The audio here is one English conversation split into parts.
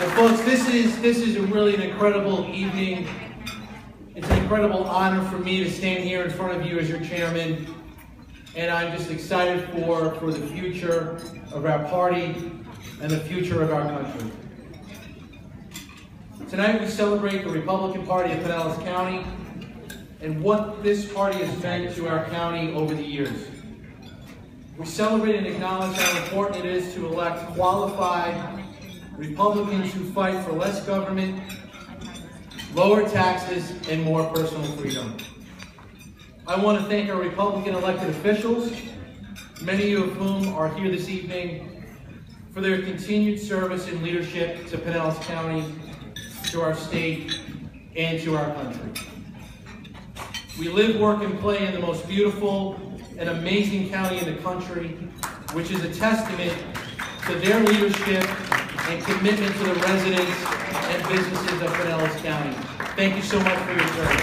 Well, folks, this is really an incredible evening. It's an incredible honor for me to stand here in front of you as your chairman, and I'm just excited for the future of our party and the future of our country. Tonight we celebrate the Republican Party of Pinellas County and what this party has meant to our county over the years. We celebrate and acknowledge how important it is to elect qualified Republicans who fight for less government, lower taxes, and more personal freedom. I want to thank our Republican elected officials, many of whom are here this evening, for their continued service and leadership to Pinellas County, to our state, and to our country. We live, work, and play in the most beautiful and amazing county in the country, which is a testament to their leadership and commitment to the residents and businesses of Pinellas County. Thank you so much for your service.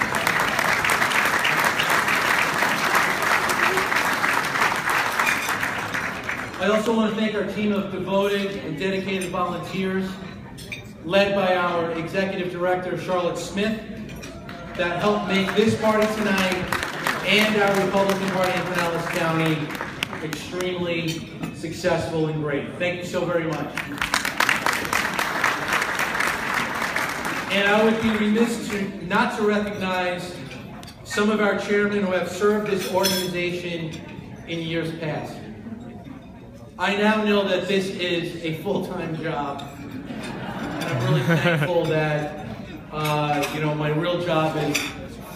I also want to thank our team of devoted and dedicated volunteers, led by our Executive Director, Charlotte Smith, that helped make this party tonight and our Republican Party in Pinellas County extremely successful and great. Thank you so very much. And I would be remiss not to recognize some of our chairmen who have served this organization in years past. I now know that this is a full-time job, and I'm really thankful that my real job is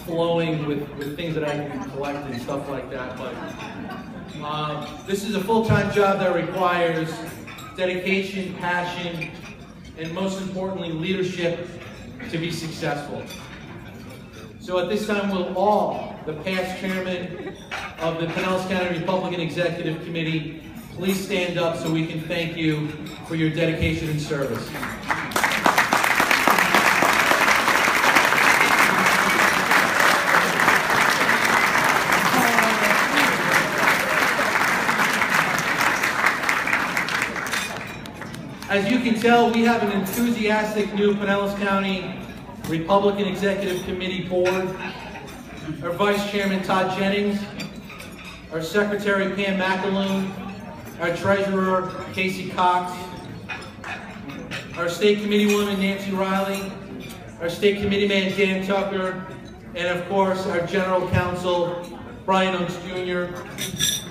flowing with things that I can collect and stuff like that. But this is a full-time job that requires dedication, passion, and most importantly, leadership to be successful. So at this time, will all the past chairmen of the Pinellas County Republican Executive Committee please stand up so we can thank you for your dedication and service. As you can tell, we have an enthusiastic new Pinellas County Republican Executive Committee board. Our Vice Chairman, Todd Jennings, our Secretary, Pam McAloon, our Treasurer, Casey Cox, our State Committeewoman, Nancy Riley, our State Committeeman, Dan Tucker, and of course, our General Counsel, Brian Unks Jr.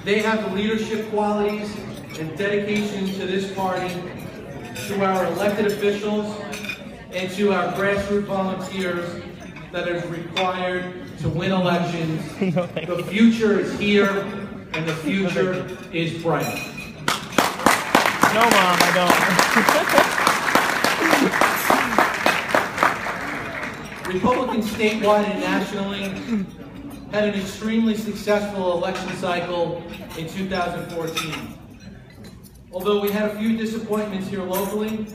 They have the leadership qualities and dedication to this party, to our elected officials, and to our grassroots volunteers that is required to win elections. The future is here, and the future is bright. No, Mom, I don't. Republicans statewide and nationally had an extremely successful election cycle in 2014. Although we had a few disappointments here locally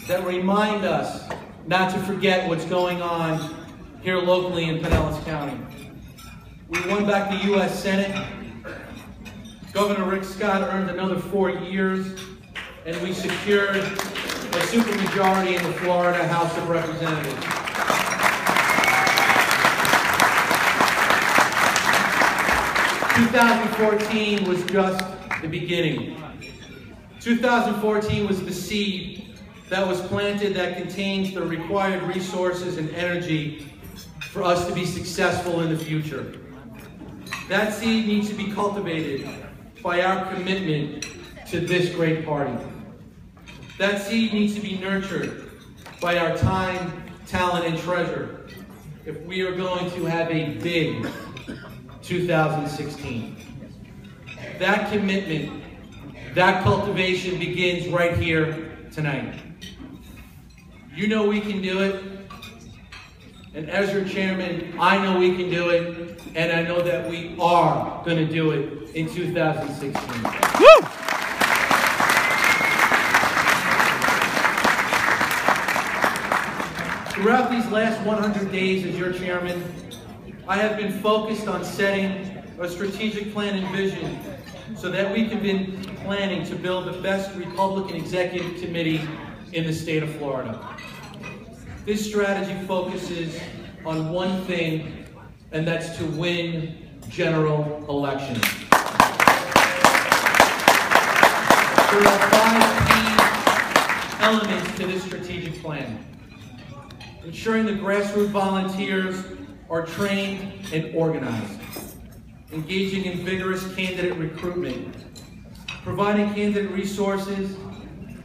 that remind us not to forget what's going on here locally in Pinellas County. We won back the U.S. Senate. Governor Rick Scott earned another 4 years, and we secured a supermajority in the Florida House of Representatives. "2014 was just the beginning. 2014 was the seed that was planted that contains the required resources and energy for us to be successful in the future. That seed needs to be cultivated by our commitment to this great party. That seed needs to be nurtured by our time, talent, and treasure if we are going to have a big 2016. That commitment, that cultivation begins right here tonight. You know we can do it, and as your chairman, I know we can do it, and I know that we are going to do it in 2016. Woo! Throughout these last 100 days as your chairman, I have been focused on setting a strategic plan and vision so that we can begin planning to build the best Republican Executive Committee in the state of Florida. This strategy focuses on one thing, and that's to win general elections. There are 5 key elements to this strategic plan. Ensuring the grassroots volunteers are trained and organized. Engaging in vigorous candidate recruitment. Providing candidate resources.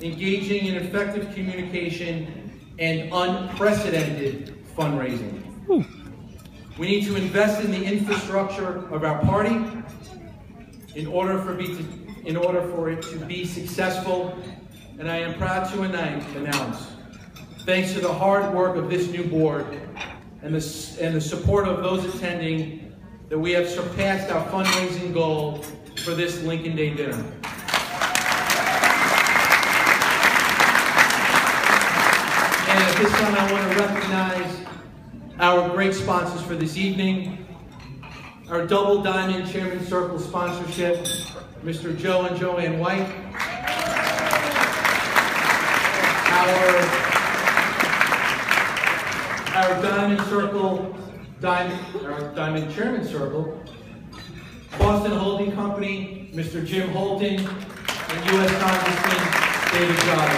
Engaging in effective communication and unprecedented fundraising. We need to invest in the infrastructure of our party in order for it to be successful, and I am proud to announce, thanks to the hard work of this new board and the support of those attending, that we have surpassed our fundraising goal for this Lincoln Day dinner. And at this time, I want to recognize our great sponsors for this evening. Our Double Diamond Chairman Circle sponsorship, Mr. Joe and Joanne White. Our Diamond Chairman Circle, Boston Holding Company, Mr. Jim Holden, and U.S. Congressman David Jolly.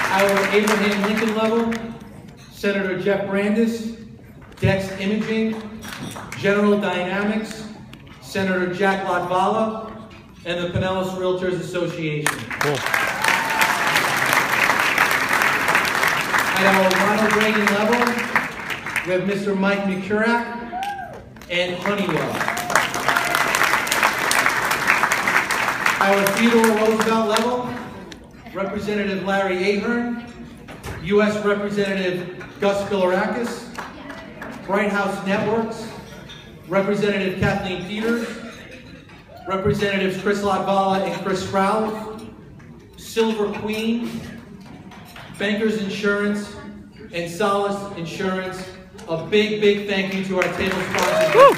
Our Abraham Lincoln level, Senator Jeff Brandis, Dex Imaging, General Dynamics, Senator Jack Latvala, and the Pinellas Realtors Association. Cool. At our Ronald Reagan level, we have Mr. Mike McCurrack and Honeywell. Our Theodore Roosevelt level, Representative Larry Ahern, U.S. Representative Gus Bilirakis, Bright House Networks, Representative Kathleen Peters, Representatives Chris Latvala and Chris Sproul, Silver Queen, Bankers Insurance, and Solace Insurance. A big, big thank you to our table sponsors. Woo!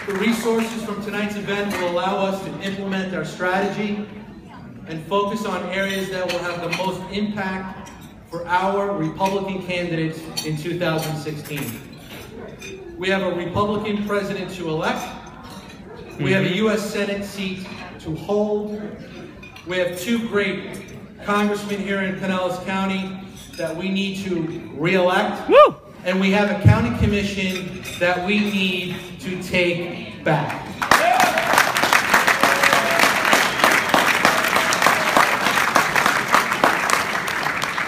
The resources from tonight's event will allow us to implement our strategy and focus on areas that will have the most impact for our Republican candidates in 2016. We have a Republican president to elect. We have a U.S. Senate seat to hold. We have 2 great congressmen here in Pinellas County that we need to re-elect. Woo! And we have a county commission that we need to take back.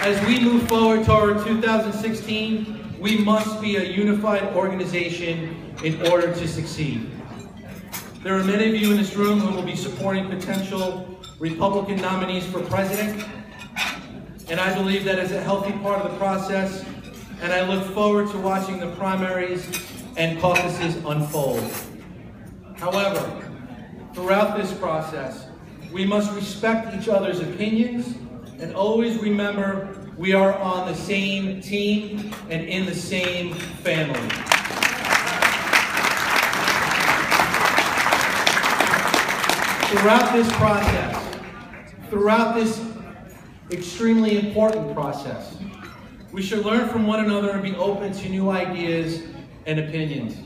As we move forward toward 2016, we must be a unified organization in order to succeed. There are many of you in this room who will be supporting potential Republican nominees for president, and I believe that is a healthy part of the process, and I look forward to watching the primaries and caucuses unfold. However, throughout this process, we must respect each other's opinions and always remember we are on the same team and in the same family. Throughout this process, throughout this extremely important process, we should learn from one another and be open to new ideas and opinions.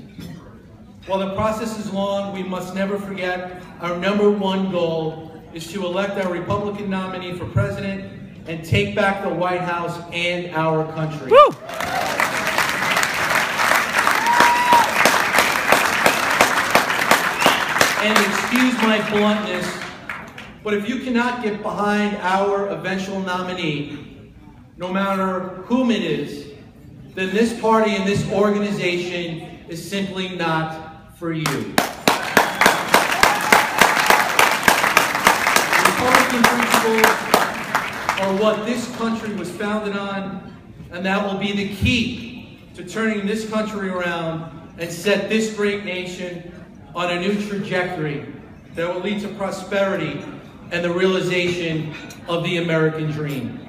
While the process is long, we must never forget our #1 goal is to elect our Republican nominee for president and take back the White House and our country. Woo! And excuse my bluntness, but if you cannot get behind our eventual nominee, no matter whom it is, then this party and this organization is simply not for you. Republican principles are what this country was founded on, and that will be the key to turning this country around and set this great nation on a new trajectory that will lead to prosperity and the realization of the American dream.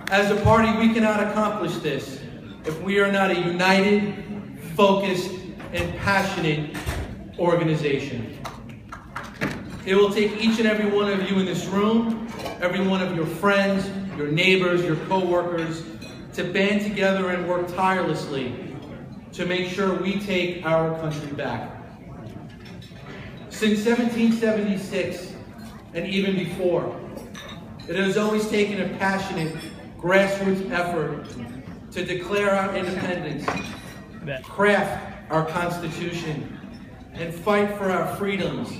As a party, we cannot accomplish this if we are not a united, focused, and passionate organization. It will take each and every one of you in this room, every one of your friends, your neighbors, your co-workers, to band together and work tirelessly to make sure we take our country back. Since 1776, and even before, it has always taken a passionate, grassroots effort to declare our independence, craft our Constitution, and fight for our freedoms,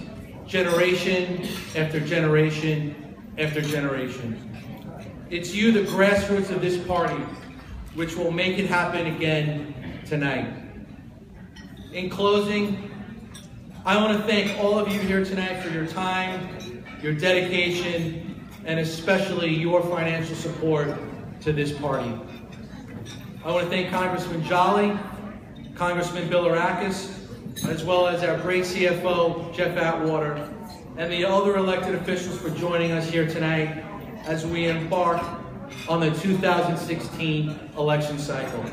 generation after generation after generation. It's you, the grassroots of this party, which will make it happen again tonight. In closing, I want to thank all of you here tonight for your time, your dedication, and especially your financial support to this party. I want to thank Congressman Jolly, Congressman Bilirakis, as well as our great CFO, Jeff Atwater, and the other elected officials for joining us here tonight as we embark on the 2016 election cycle.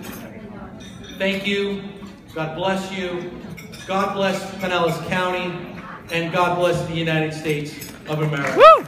Thank you. God bless you. God bless Pinellas County, and God bless the United States of America. Woo!